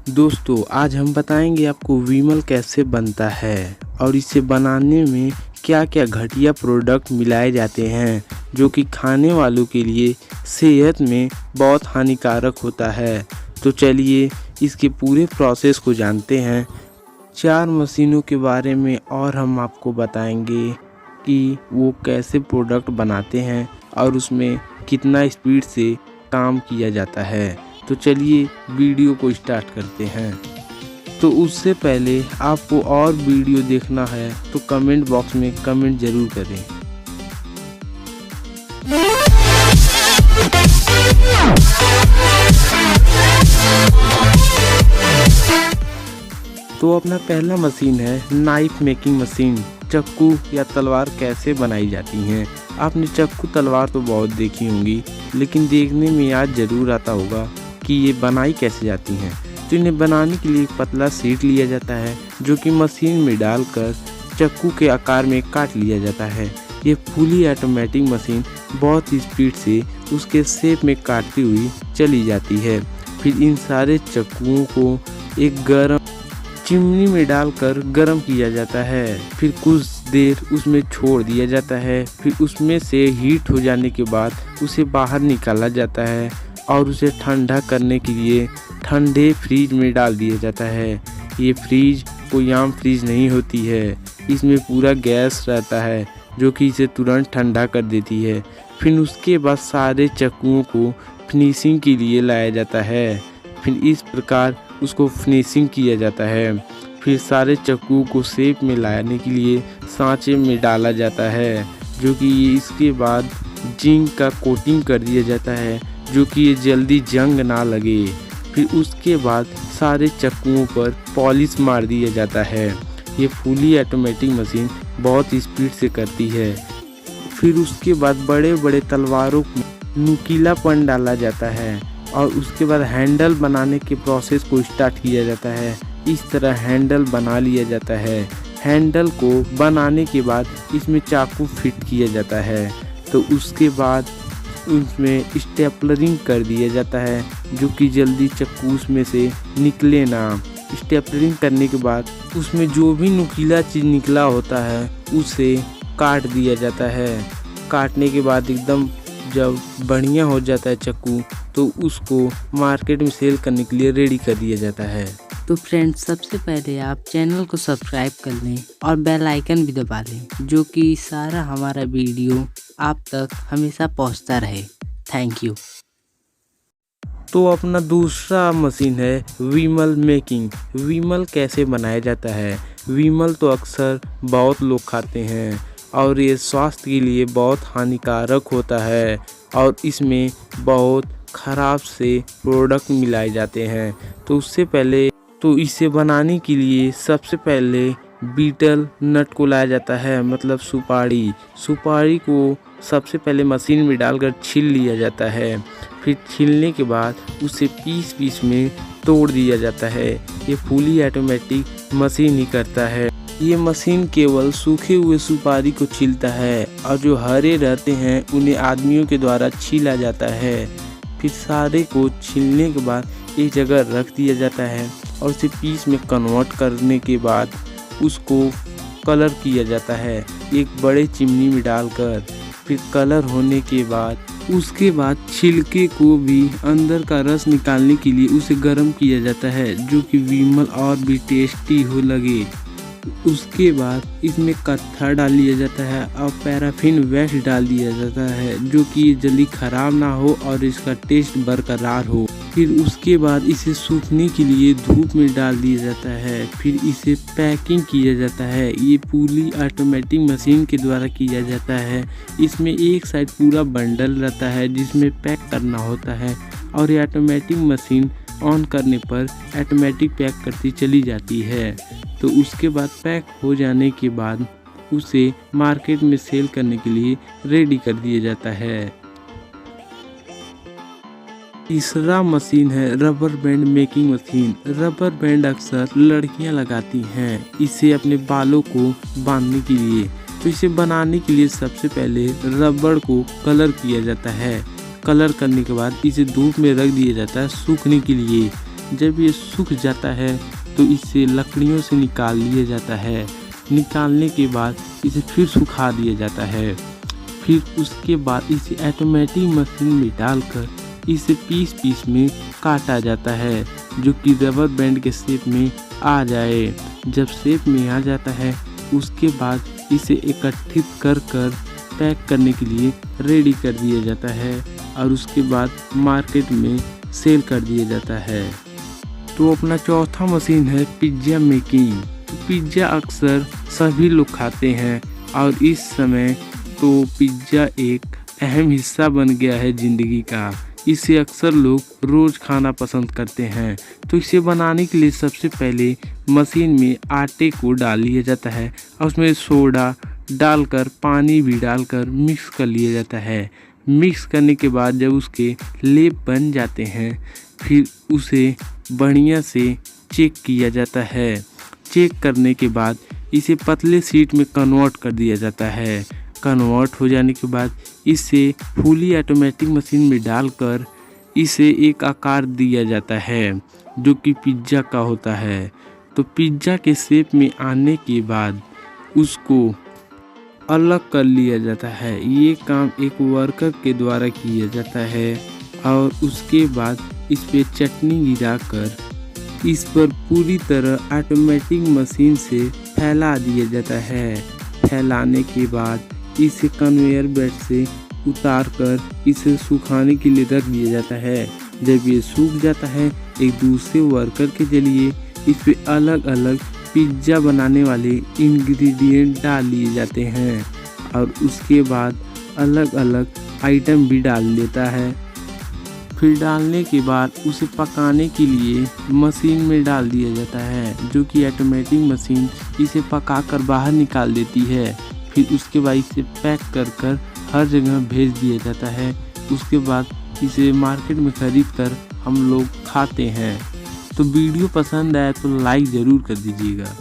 दोस्तों आज हम बताएंगे आपको विमल कैसे बनता है और इसे बनाने में क्या क्या घटिया प्रोडक्ट मिलाए जाते हैं जो कि खाने वालों के लिए सेहत में बहुत हानिकारक होता है। तो चलिए इसके पूरे प्रोसेस को जानते हैं। 4 मशीनों के बारे में और हम आपको बताएंगे कि वो कैसे प्रोडक्ट बनाते हैं और उसमें कितना स्पीड से काम किया जाता है। तो चलिए वीडियो को स्टार्ट करते हैं। तो उससे पहले आपको और वीडियो देखना है तो कमेंट बॉक्स में कमेंट ज़रूर करें। तो अपना पहला मशीन है नाइफ मेकिंग मशीन। चाकू या तलवार कैसे बनाई जाती हैं। आपने चाकू तलवार तो बहुत देखी होंगी, लेकिन देखने में याद ज़रूर आता होगा कि ये बनाई कैसे जाती हैं। तो इन्हें बनाने के लिए एक पतला शीट लिया जाता है जो कि मशीन में डालकर चाकू के आकार में काट लिया जाता है। ये फुली ऑटोमेटिक मशीन बहुत ही स्पीड से उसके शेप में काटती हुई चली जाती है। फिर इन सारे चाकुओं को एक गर्म चिमनी में डालकर गर्म किया जाता है। फिर कुछ देर उसमें छोड़ दिया जाता है। फिर उसमें से हीट हो जाने के बाद उसे बाहर निकाला जाता है और उसे ठंडा करने के लिए ठंडे फ्रीज में डाल दिया जाता है। ये फ्रीज कोई आम फ्रीज नहीं होती है, इसमें पूरा गैस रहता है जो कि इसे तुरंत ठंडा कर देती है। फिर उसके बाद सारे चाकुओं को फिनिशिंग के लिए लाया जाता है। फिर इस प्रकार उसको फिनिशिंग किया जाता है। फिर सारे चाकुओं को शेप में लाने के लिए सांचे में डाला जाता है जो कि इसके बाद जिंक का कोटिंग कर दिया जाता है जो कि ये जल्दी जंग ना लगे। फिर उसके बाद सारे चाकुओं पर पॉलिश मार दिया जाता है। ये फुली ऑटोमेटिक मशीन बहुत स्पीड से करती है। फिर उसके बाद बड़े बड़े तलवारों को नुकीलापन डाला जाता है और उसके बाद हैंडल बनाने के प्रोसेस को स्टार्ट किया जाता है। इस तरह हैंडल बना लिया जाता है। हैंडल को बनाने के बाद इसमें चाकू फिट किया जाता है। तो उसके बाद उसमें स्टेपलरिंग कर दिया जाता है जो कि जल्दी चाकू में से निकले ना। स्टेपलरिंग करने के बाद उसमें जो भी नुकीला चीज़ निकला होता है उसे काट दिया जाता है। काटने के बाद एकदम जब बढ़िया हो जाता है चाकू तो उसको मार्केट में सेल करने के लिए रेडी कर दिया जाता है। तो फ्रेंड्स, सबसे पहले आप चैनल को सब्सक्राइब कर लें और बेल आइकन भी दबा लें जो कि सारा हमारा वीडियो आप तक हमेशा पहुंचता रहे। Thank you. तो अपना दूसरा मशीन है विमल मेकिंग। विमल कैसे बनाया जाता है। विमल तो अक्सर बहुत लोग खाते हैं और ये स्वास्थ्य के लिए बहुत हानिकारक होता है और इसमें बहुत ख़राब से प्रोडक्ट मिलाए जाते हैं। तो उससे पहले तो इसे बनाने के लिए सबसे पहले बीटल नट को लाया जाता है, मतलब सुपारी को सबसे पहले मशीन में डालकर छील लिया जाता है। फिर छीलने के बाद उसे पीस में तोड़ दिया जाता है। ये फुली ऑटोमेटिक मशीन ही करता है। ये मशीन केवल सूखे हुए सुपारी को छीलता है और जो हरे रहते हैं उन्हें आदमियों के द्वारा छीला जाता है। फिर सारे को छीलने के बाद एक जगह रख दिया जाता है और उसे पीस में कन्वर्ट करने के बाद उसको कलर किया जाता है एक बड़े चिमनी में डालकर। फिर कलर होने के बाद उसके बाद छिलके को भी अंदर का रस निकालने के लिए उसे गर्म किया जाता है जो कि विमल और भी टेस्टी हो लगे। उसके बाद इसमें कत्था डाल दिया जाता है और पैराफिन वैक्स डाल दिया जाता है जो कि ये जल्दी ख़राब ना हो और इसका टेस्ट बरकरार हो। फिर उसके बाद इसे सूखने के लिए धूप में डाल दिया जाता है। फिर इसे पैकिंग किया जाता है। ये पूरी ऑटोमेटिक मशीन के द्वारा किया जाता है। इसमें एक साइड पूरा बंडल रहता है जिसमें पैक करना होता है और ये ऑटोमेटिक मशीन ऑन करने पर ऑटोमेटिक पैक करती चली जाती है। तो उसके बाद पैक हो जाने के बाद उसे मार्केट में सेल करने के लिए रेडी कर दिया जाता है। तीसरा मशीन है rubber band making machine. Rubber band अक्सर लड़कियां लगाती हैं इसे अपने बालों को बांधने के लिए। तो इसे बनाने के लिए सबसे पहले रबर को कलर किया जाता है। कलर करने के बाद इसे धूप में रख दिया जाता है सूखने के लिए। जब ये सूख जाता है तो इसे लकड़ियों से निकाल लिया जाता है। निकालने के बाद इसे फिर सुखा दिया जाता है। फिर उसके बाद इसे ऑटोमेटिक मशीन में डालकर इसे पीस में काटा जाता है, जो कि रबर बैंड के शेप में आ जाए। जब शेप में आ जाता है उसके बाद इसे एकत्रित कर पैक करने के लिए रेडी कर दिया जाता है और उसके बाद मार्केट में सेल कर दिया जाता है। तो अपना चौथा मशीन है पिज्ज़ा मेकिंग। तो पिज्ज़ा अक्सर सभी लोग खाते हैं और इस समय तो पिज्ज़ा एक अहम हिस्सा बन गया है ज़िंदगी का। इसे अक्सर लोग रोज़ खाना पसंद करते हैं। तो इसे बनाने के लिए सबसे पहले मशीन में आटे को डाल लिया जाता है और उसमें सोडा डालकर पानी भी डालकर मिक्स कर लिया जाता है। मिक्स करने के बाद जब उसके लेप बन जाते हैं फिर उसे बढ़िया से चेक किया जाता है। चेक करने के बाद इसे पतले शीट में कन्वर्ट कर दिया जाता है। कन्वर्ट हो जाने के बाद इसे फुली ऑटोमेटिक मशीन में डालकर इसे एक आकार दिया जाता है जो कि पिज्ज़ा का होता है। तो पिज्ज़ा के शेप में आने के बाद उसको अलग कर लिया जाता है। ये काम एक वर्कर के द्वारा किया जाता है और उसके बाद इस पे चटनी गिराकर इस पर पूरी तरह ऑटोमेटिक मशीन से फैला दिया जाता है। फैलाने के बाद इसे कन्वेयर बेल्ट से उतार कर इसे सुखाने के लिए रख दिया जाता है। जब ये सूख जाता है एक दूसरे वर्कर के जरिए इस पे अलग अलग पिज्ज़ा बनाने वाले इंग्रेडिएंट डाल लिए जाते हैं और उसके बाद अलग अलग आइटम भी डाल देता है। फिर डालने के बाद उसे पकाने के लिए मशीन में डाल दिया जाता है, जो कि ऑटोमेटिक मशीन इसे पकाकर बाहर निकाल देती है। फिर उसके बाद इसे पैक कर हर जगह भेज दिया जाता है। उसके बाद इसे मार्केट में खरीद कर हम लोग खाते हैं। तो वीडियो पसंद आया तो लाइक ज़रूर कर दीजिएगा।